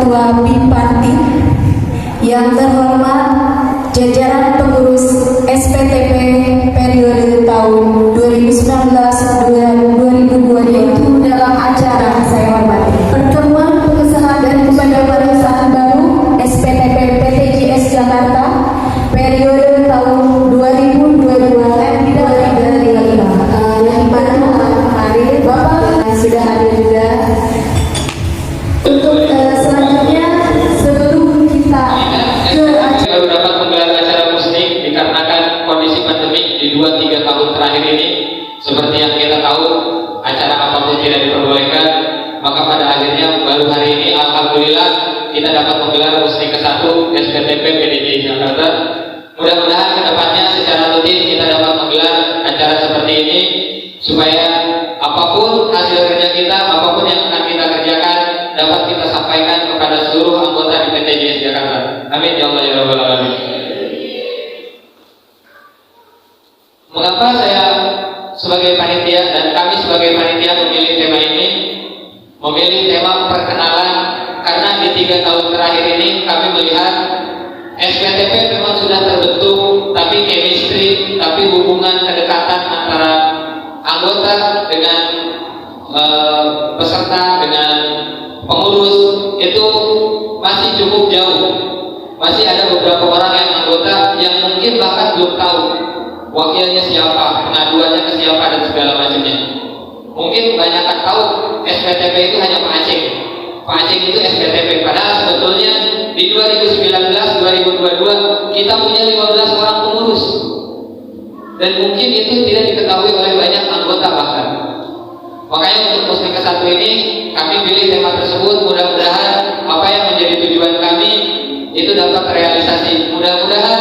Ketua BIMPARTI, yang terhormat jajaran pengurus SPTP periode tahun 2019-2022 itu dalam acara saya hormati pertemuan pengesahan dan kepengurusan baru SPTP PTJS Jakarta periode tahun 2022-2025 yang dimana hari Bapak sudah hadir juga. Untuk selanjutnya sebelum kita baru dapat menggelar acara musik dikarenakan kondisi pandemi di 2-3 tahun terakhir ini. Seperti yang kita tahu, acara apapun tidak diperbolehkan. Maka pada akhirnya baru hari ini alhamdulillah kita dapat menggelar musik ke-1 SPTP PDJ Jakarta. Mudah-mudahan kedepannya secara rutin kita dapat menggelar acara seperti ini supaya apapun hasil kerja kita, apapun yang akan kita kerjakan dapat kita sampaikan kepada seluruh anggota di PTJS Jakarta. Amin ya Allah ya Rabbal Alamin. Mengapa saya sebagai panitia dan kami sebagai panitia memilih tema ini? Memilih tema perkenalan karena di 3 tahun terakhir ini kami melihat SPTP memang sudah terbentuk, tapi chemistry, tapi hubungan kedekatan antara anggota dengan peserta dengan pengurus itu masih cukup jauh. Masih ada beberapa orang yang anggota yang mungkin bahkan belum tahu wakilnya siapa, pengaduannya ke siapa dan segala macamnya. Mungkin kebanyakan tahu SPTP itu hanya Pak Aceh. Pak Aceh itu SPTP, padahal sebetulnya di 2019-2022 kita punya 15 orang pengurus. Dan mungkin itu tidak diketahui oleh banyak anggota bahkan. Makanya untuk musik ke-1 ini kami pilih tema tersebut. Mudah-mudahan apa yang menjadi tujuan kami itu dapat terrealisasi. Mudah-mudahan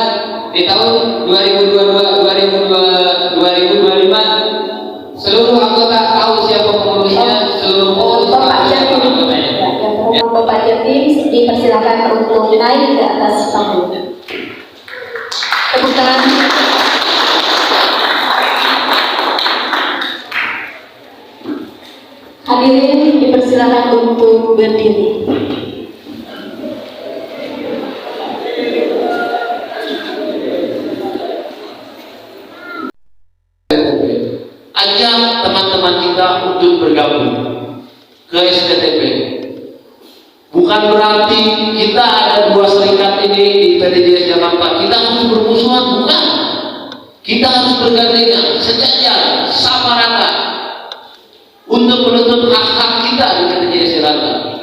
di tahun 2025 seluruh anggota tahu siapa pengurusnya, seluruh pengurus tahu siapa anggotanya. Bapak Jatim dipersilakan untuk naik ke atas panggung. Tepuk tangan. Hadirin dipersilakan untuk berdiri. Ajak teman-teman kita untuk bergabung ke SPTP. Bukan berarti kita ada 2 serikat ini di PTJS Jakarta kita harus bermusuhan, bukan. Kita harus bergandengan, sejajar, sama rata untuk menuntut hak-hak kita di PTJS Jakarta.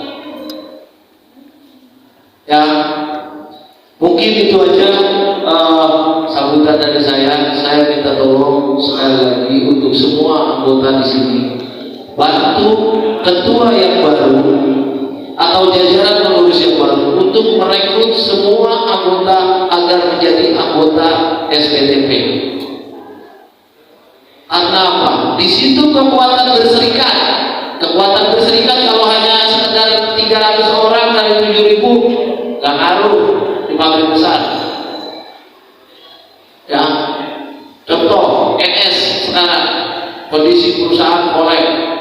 Ya, mungkin itu aja sambutan dari saya. Saya minta tolong sekali lagi untuk semua anggota di sini bantu ketua yang baru atau jajaran pengurus yang baru untuk merekrut semua anggota agar menjadi anggota SPTP. Karena apa? Di situ kekuatan berserikat. Kekuatan berserikat kalau hanya sekedar 300 orang dari 7.000 nggak ngaruh di pabrik besar. Ya, contoh NS sekarang kondisi perusahaan kolek.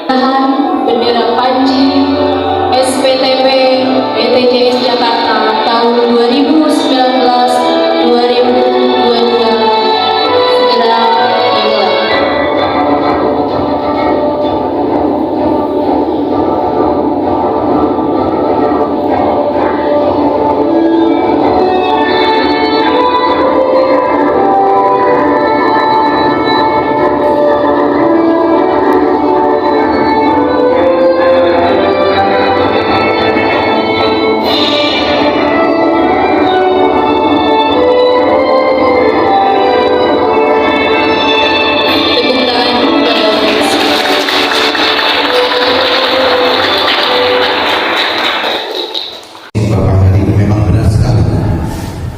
Bendera Panji SPTP PTJS Jakarta tahun 2019-2022 segera dimulai.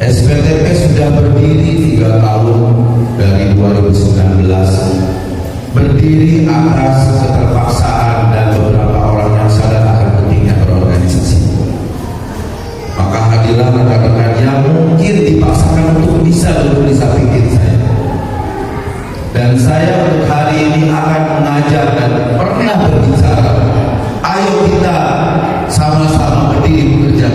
SPTP sudah berdiri 3 tahun dari 2019, berdiri atas keterpaksaan dan beberapa orang yang sadar akan pentingnya berorganisasi. Maka hadirlah rekan-rekan yang mungkin dipaksakan untuk bisa bertulis pikir saya. Dan saya untuk hari ini akan mengajar dan pernah berbicara, ayo kita sama-sama berdiri bekerja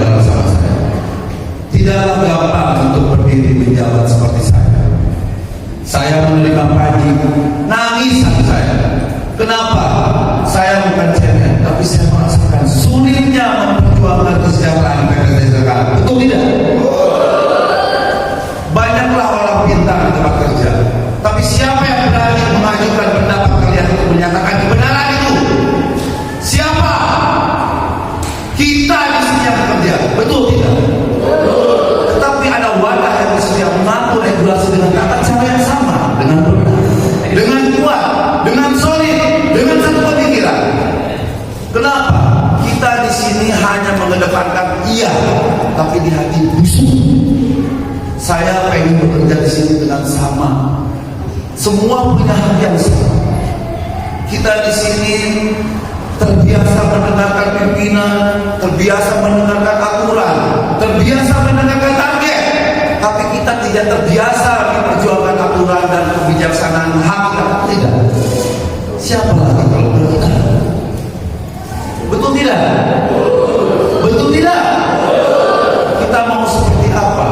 tapi di hati busuk. Saya pengen bekerja di sini dengan sama. Semua punya hak yang sama. Kita di sini terbiasa mendengarkan pimpinan, terbiasa mendengarkan aturan, terbiasa mendengarkan target, tapi kita tidak terbiasa diperjuangkan aturan dan kebijaksanaan hak tidak. Siapa lagi kalau bukan kita? Betul tidak? Betul tidak? Kita mau seperti apa?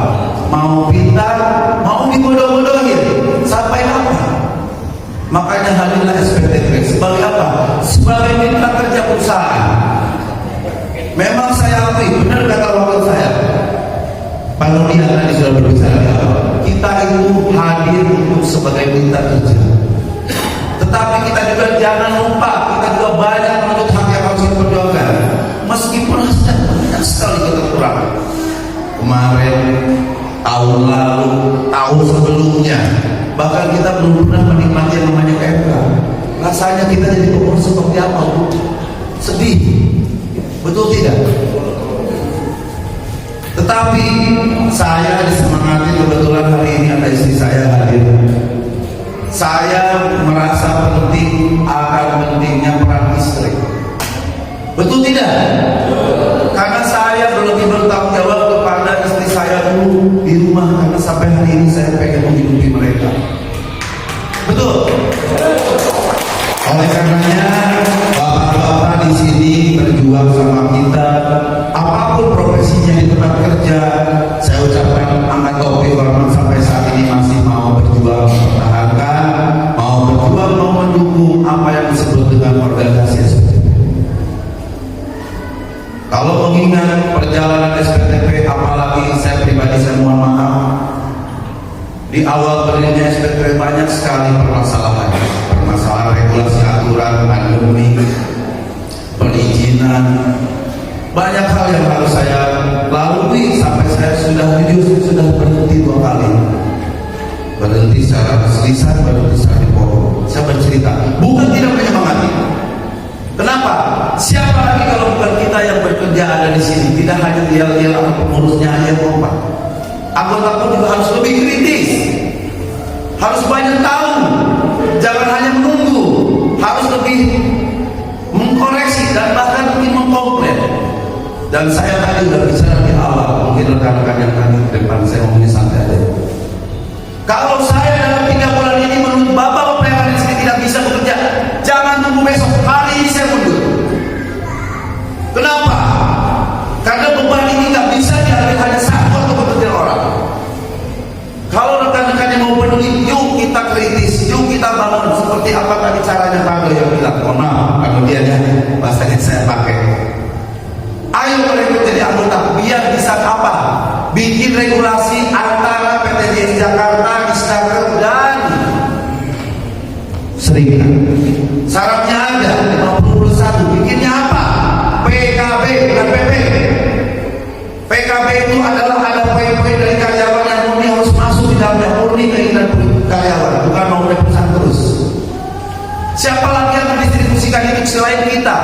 Mau pintar? Mau dibodoh-bodohin? Sampai apa? Makanya hadirlah SPTP. Sebagai apa? Sebagai mitra kerja perusahaan. Memang saya akui, benar kata wakil saya, Pak Nurdian tadi sudah berbicara di awal. Kita itu hadir untuk sebagai mitra kerja. Tetapi kita juga jangan lupa, kita juga banyak menuntut hak yang harus diperjuangkan. Meskipun hasilnya banyak sekali kita kurang. Kemarin, tahun lalu, tahun sebelumnya, bahkan kita belum pernah menikmati yang namanya PMK. Rasanya kita jadi pengurus seperti apa? Sedih, betul tidak? Tetapi saya disemangati, kebetulan hari ini ada istri saya hadir. Saya merasa penting akan pentingnya peran istri. Betul tidak? Karena saya berlebih bertanggung jawab kepada istri saya dulu di rumah, karena sampai hari ini saya pengen menghidupi mereka. Betul. Oleh karenanya bapak-bapak di sini berjuang sama kita, apapun profesinya di tempat kerja. Saya ucapkan angkat topi hormat sampai saat ini masih mau berjuang mempertahankan, mau berjuang, mau mendukung apa yang disebut dengan organisasi SPTP. Kalau mengingat perjalanan SPTP, apalagi saya pribadi, saya mohon maaf, di awal berdirinya SPTP banyak sekali permasalahan regulasi aturan, pandemi, perizinan, banyak hal yang harus saya lalui sampai saya sudah berhenti 2 kali, berhenti secara lisan, berhenti secara di pokok. Saya bercerita, bukan tidak menyemangati. Kenapa? Siapa lagi kalau bukan kita yang bekerja ada di sini? Tidak hanya dia atau pengurusnya aja, Pak. Anggota pun juga harus lebih kritis, harus banyak tahu, jangan hanya menunggu, harus lebih mengkoreksi dan bahkan mungkin mengkomplain. Dan saya tadi sudah bicara di awal, mungkin rekan-rekan yang tadi di depan saya ngomongnya santai aja. Kalau saya dalam 3 bulan ini menurut bapak-bapak yang ada di sini tidak bisa bekerja, jangan tunggu besok, hari ini saya mundur. Kenapa? Karena beban ini nggak bisa diambil hanya satu atau bekerja orang. Kalau rekan-rekan yang mau peduli, yuk kita kritis, yuk kita bangun seperti apa tadi caranya Pak yang bilang. Oh nah, kemudian ya bahasanya saya pakai. Ayo mereka jadi anggota, biar bisa apa? Bikin regulasi antara PTJS Jakarta, Disnaker dan Serikat. Syaratnya ada 50+1. Bikinnya apa? PKB bukan PP. PKB itu adalah ada poin-poin dari karyawan yang murni harus masuk di dalamnya, murni keinginan karyawan, bukan mau perusahaan terus. Siapa lagi yang mendistribusikan itu selain kita?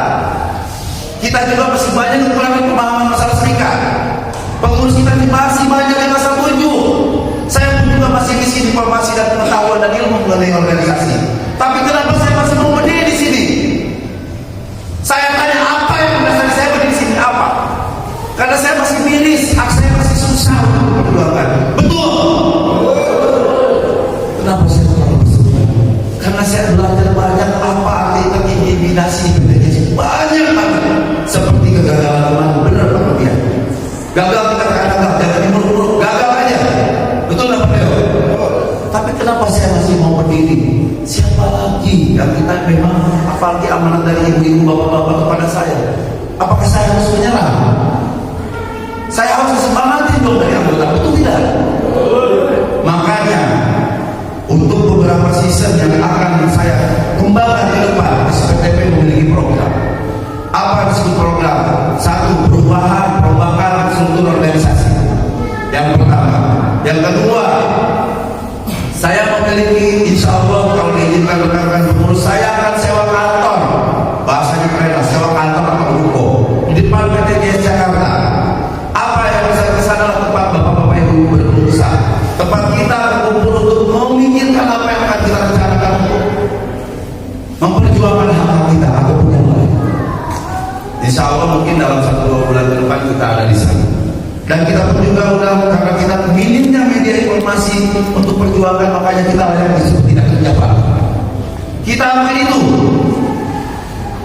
Kita juga masih banyak kekurangan pemahaman masalah serikat. Pengurus kita masih banyak yang asal tunjuk. Saya pun juga masih isi informasi dan pengetahuan dan ilmu mengenai organisasi. Tapi kenapa saya masih mau berdiri di sini? Saya tanya apa yang mendasari saya berdiri di sini? Apa? Karena saya masih miris, hak saya masih susah untuk memperjuangkan. Betul. Kenapa saya terlalu bersemangat? Karena saya belajar banyak apa arti terintimidasi PTJS. Banyak banget. Seperti kegagalan kemarin, benar Pak Nurdian. Gagal kita gagal, jangan dimuluk-muluk, gagal aja. Betul nggak Pak Leo? Tapi kenapa saya masih mau berdiri? Siapa lagi yang kita memang, apalagi amanat dari ibu-ibu, bapak-bapak kepada saya? Apakah saya harus menyerah? Saya harus disemangatin dong dari anggota, betul tidak? Makanya untuk beberapa season yang akan saya kembangkan ke depan, SPTP memiliki program. Apa disebut program? 1. Perubahan, perombakan struktur organisasi. Yang pertama. Yang kedua, saya memiliki, insya Allah kalau diizinkan rekan-rekan pengurus, saya akan sewa kantor. Bahasanya keren lah, sewa kantor atau ruko di depan PTJS Jakarta. Apa yang bisa Dan kita pun juga udah, karena kita minimnya media informasi untuk perjuangan, makanya kita layak disebut tidak kerja Pak. Kita ambil itu.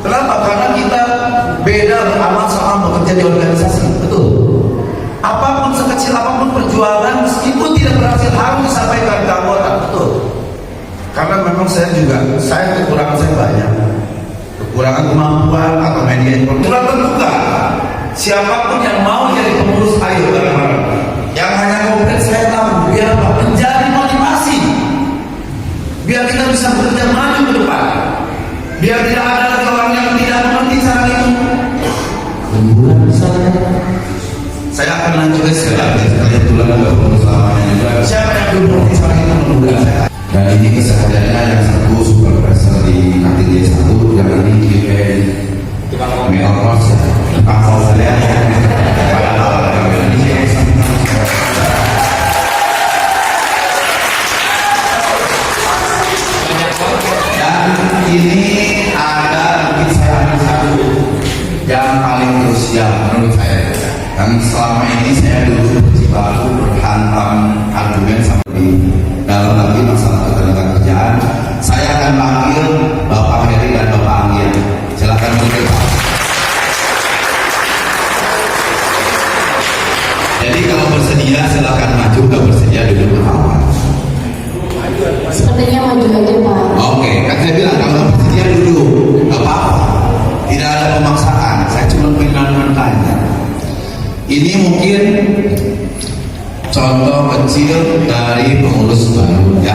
Kenapa? Karena kita beda beramal sama bekerja di organisasi. Betul. Apapun sekecil apapun perjuangan, meskipun tidak berhasil harus disampaikan ke anggota. Betul. Karena memang saya kekurangan saya banyak. Kekurangan kemampuan atau media informasi. Mulai terbuka. Siapapun yang mau jadi pengurus, ayo bareng-bareng. Yang hanya komplit saya tahu, biar apa? Menjadi motivasi. Biar kita bisa bekerja maju ke depan. Biar tidak ada lagi orang yang tidak mengerti cara itu. Rembulan misalnya. Saya akan lanjutkan sekalian tulang ke pengurus lamanya juga. Siapa yang belum mengerti cara itu rembulan saya. Dan ini kesehariannya yang satu supervisor di KTJ 1, yang ini IPN Melkos ya. Kalau saya dan ini ada mungkin saya ambil satu yang paling krusial menurut saya. Dan selama ini saya dulu berjibaku berhantam argumen seperti dalam lagi masalah ketenagakerjaan. Saya akan panggil Bapak Heri dan Bapak Anggir. Silakan duduk Pak. Jadi kalau bersedia silakan maju, kalau bersedia duduk ke awal. Sepertinya maju aja Pak. Oke, kan saya bilang kalau bersedia duduk, nggak apa-apa. Tidak ada pemaksaan. Saya cuma pengen tanya. Ini mungkin contoh kecil dari pengurus baru ya.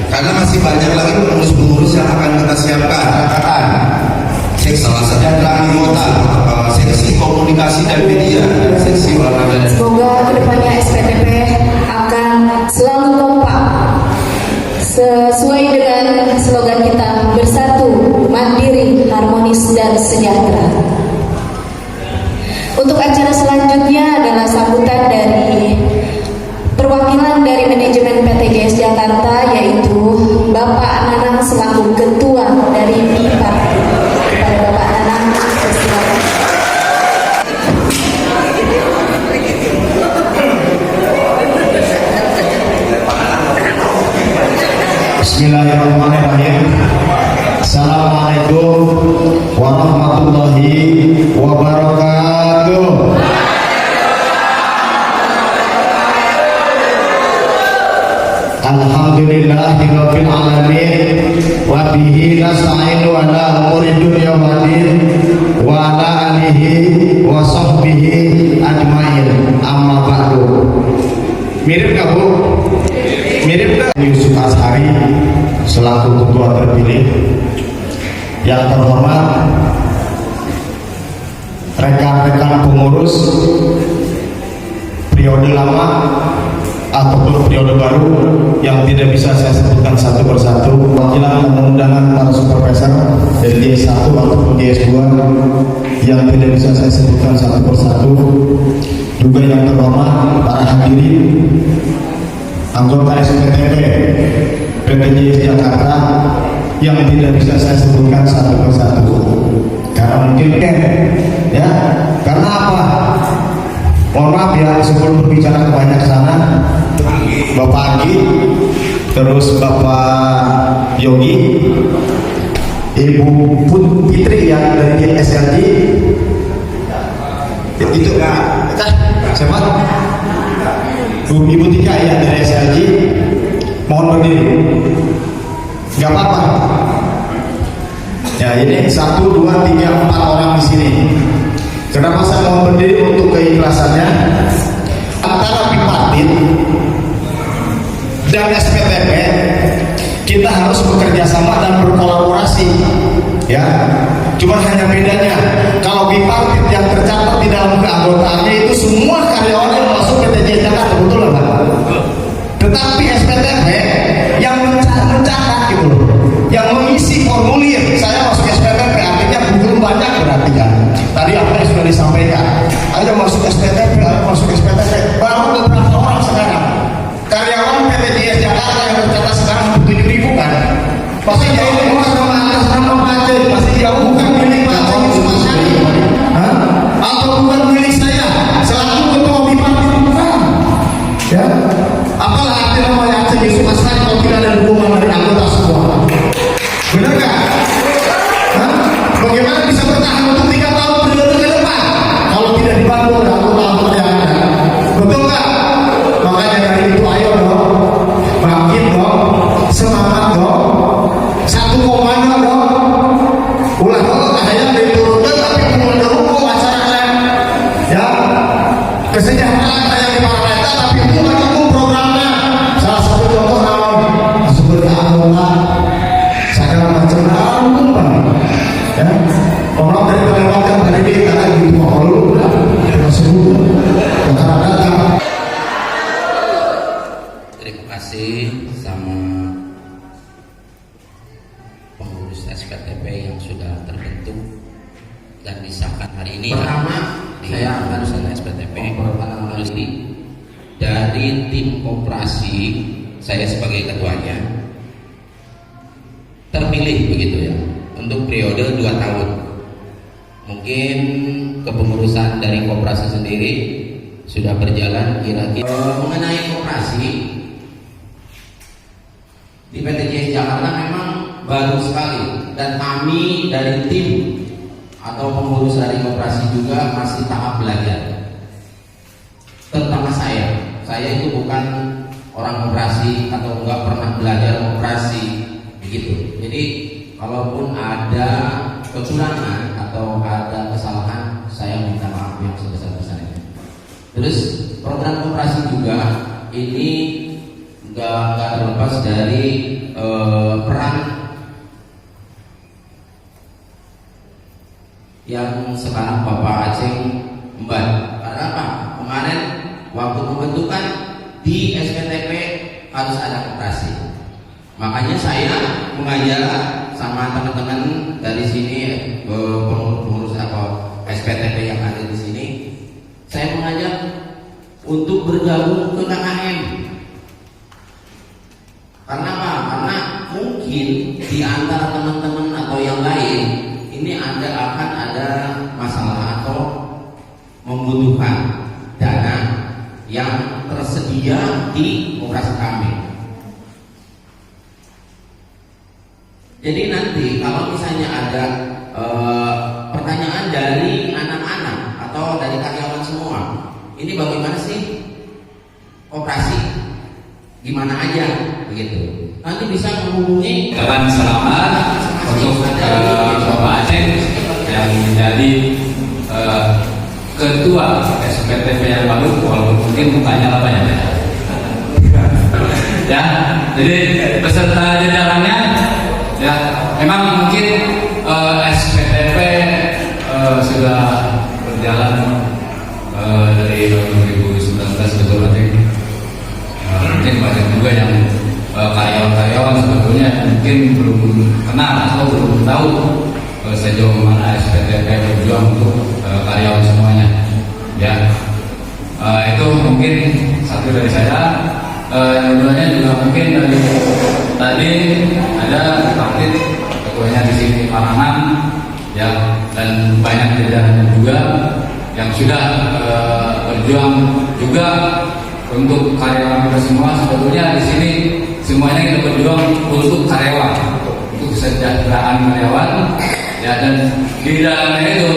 Karena masih banyak lagi pengurus-pengurus yang akan kita siapkan. Katakan salah satu anggota seksi komunikasi dan media, seksi olahraga. Semoga kedepannya SPTP akan selalu kompak sesuai dengan slogan kita, bersatu, mandiri, harmonis dan sejahtera. Untuk acara selanjutnya adalah sambutan dari perwakilan dari manajemen PTJS Jakarta, yaitu Bapak Nanang selaku ketua dari BIPAR. Kepada Bapak Nanang, silakan. Bismillahirrahmanirrahim. Assalamualaikum warahmatullahi wabarakatuh. Alhamdulillahirabbil alamin wa bihi nasta'inu ala umuri dunya waddin wa ala alihi wa sahbihi ajmain. Amma ba'du. Mirip gak Bu? Mirip gak? Yusuf Ashari selaku ketua terpilih. Yang terhormat rekan-rekan pengurus periode lama ataupun periode baru yang tidak bisa saya sebutkan satu persatu, wakilan undangan para supervisor dari DS1 ataupun DS2 yang tidak bisa saya sebutkan satu persatu, juga yang terhormat para hadirin anggota SPTP PTJS Jakarta yang tidak bisa saya sebutkan satu persatu karena mungkin ya, karena apa? Mohon maaf ya, sebelum berbicara ke banyak sana, Bapak Agi, terus Bapak Yogi, Ibu Fitri yang dari SLG, itu siapa? Ibu Tika yang dari SLG, mohon berdiri. Gak apa-apa. Ya ini 1, 2, 3, 4 orang di sini. Kenapa saya mau berdiri? Untuk keikhlasannya antara Bipartit dan SPTP kita harus bekerja sama dan berkolaborasi ya. Cuma hanya bedanya kalau Bipartit yang tercatat di dalam keanggotaannya itu semua karyawan yang masuk PTJ Jakarta, betul nggak? Tetapi SPTP yang mencatat gitu loh, yang mengisi formulir saya masuk SPTP artinya belum banyak berarti kan. Tadi apa yang sudah disampaikan, ayo masuk SPTP, ayo masuk SPTP, baru beberapa orang sekarang karyawan PTJS Jakarta yang tercatat sekarang 7.000 kan, pasti jauh sama atas nama Pak, pasti jauh bukan milik Pak Yusuf Ashari atau bukan milik saya selaku ketua Bipartit paralel yang di paralel tapi bukan itu programnya. Salah satu contoh nama seperti anggota segala macam apa ya orang dari kelewatan tadi kita lagi mau lu tersebut karena datang. Terima kasih sama pengurus SPTP yang sudah terbentuk dan disahkan hari ini. Pertama, saya akan urusan SPTP memperkenalkan diri. dari tim operasi. Saya sebagai ketuanya terpilih begitu ya untuk periode 2 tahun. Mungkin kepengurusan dari koperasi sendiri sudah berjalan kira-kira. Mengenai koperasi di PT JS Jakarta memang baru sekali, dan kami dari tim atau pengurus dari koperasi juga masih tahap belajar. Terutama saya itu bukan orang koperasi atau enggak pernah belajar koperasi begitu. Jadi kalaupun ada kecurangan atau ada kesalahan, saya minta maaf yang sebesar-besarnya. Terus program koperasi juga ini enggak terlepas dari peran yang sekarang Bapak Aceh emban. Karena apa? Kemarin waktu pembentukan di SPTP harus ada koperasi. Makanya saya mengajak sama teman-teman dari sini pengurus apa SPTP yang ada di sini, saya mengajak untuk bergabung ke KKM. Karena apa? Karena mungkin di antara teman-teman atau yang lain ini akan ada masalah atau membutuhkan dana yang tersedia di operasi kami. Jadi nanti kalau misalnya ada pertanyaan dari anak-anak atau dari karyawan semua, ini bagaimana sih operasi? Gimana aja begitu? Nanti bisa menghubungi. Kawan selamat untuk Bapak Aceh yang menjadi ketua SPTP yang baru, walaupun mungkin mukanya apa ya? Ya, jadi beserta jajarannya, ya memang mungkin SPTP sudah berjalan dari 2019 betul Aceh. Mungkin banyak juga yang karyawan-karyawan sebetulnya mungkin belum kenal atau belum tahu sejauh mana SPTP berjuang untuk karyawan semuanya. Ya, itu mungkin satu dari saya. Yang keduanya juga mungkin dari tadi ada Kapit ketuanya di sini Parangan, ya, dan banyak jajarannya juga yang sudah berjuang juga untuk karyawan kita semua. Sebetulnya di sini semuanya kita berjuang untuk karyawan, untuk kesejahteraan karyawan, ya, dan di dalamnya itu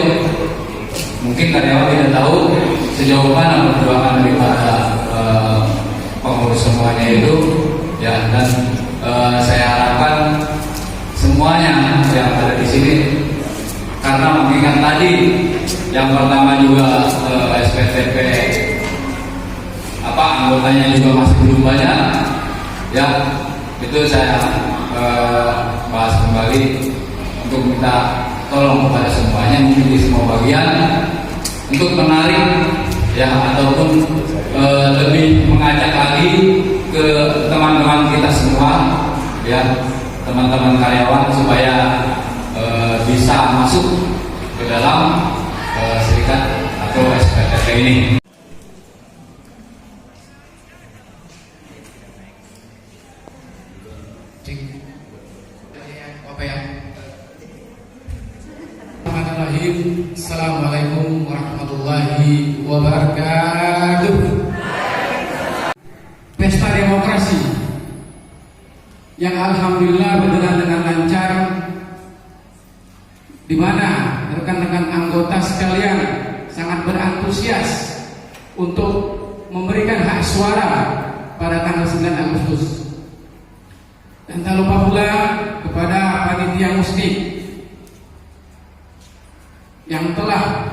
mungkin karyawan tidak tahu sejauh mana perjuangan daripada pengurus semuanya itu, ya, dan saya harapkan semuanya yang ada di sini, karena mengingat tadi yang pertama juga SPTP anggotanya juga masih belum banyak, ya, itu saya bahas kembali untuk minta tolong kepada semuanya, mungkin di semua bagian, untuk menarik, ya, ataupun lebih mengajak lagi ke teman-teman kita semua, ya, teman-teman karyawan, supaya bisa masuk ke dalam serikat atau SPTP ini. Assalamualaikum warahmatullahi wabarakatuh. Pesta demokrasi yang alhamdulillah berjalan dengan lancar, di mana rekan-rekan anggota sekalian sangat berantusias untuk memberikan hak suara pada tanggal 9 Agustus. Dan tak lupa pula kepada panitia muslim yang telah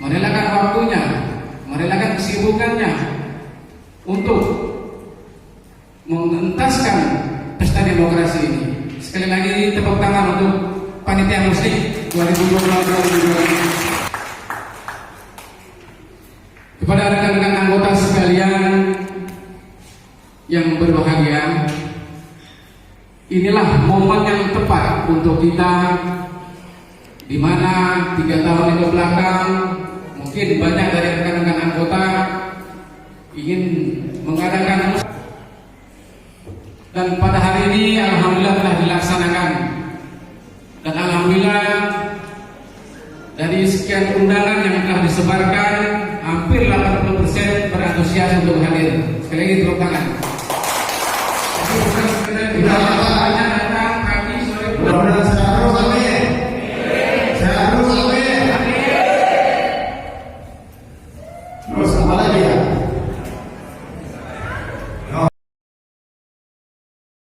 merelakan waktunya, merelakan kesibukannya untuk mengentaskan pesta demokrasi ini. Sekali lagi tepuk tangan untuk Panitia Muslim 2022. Kepada rekan-rekan anggota sekalian yang berbahagia, inilah momen yang tepat untuk kita, di mana 3 tahun ke belakang mungkin banyak dari rekan-rekan anggota ingin mengadakan, dan pada hari ini alhamdulillah telah dilaksanakan, dan alhamdulillah dari sekian undangan yang telah disebarkan hampir 80% berantusias untuk hadir. Sekali lagi tepuk tangan.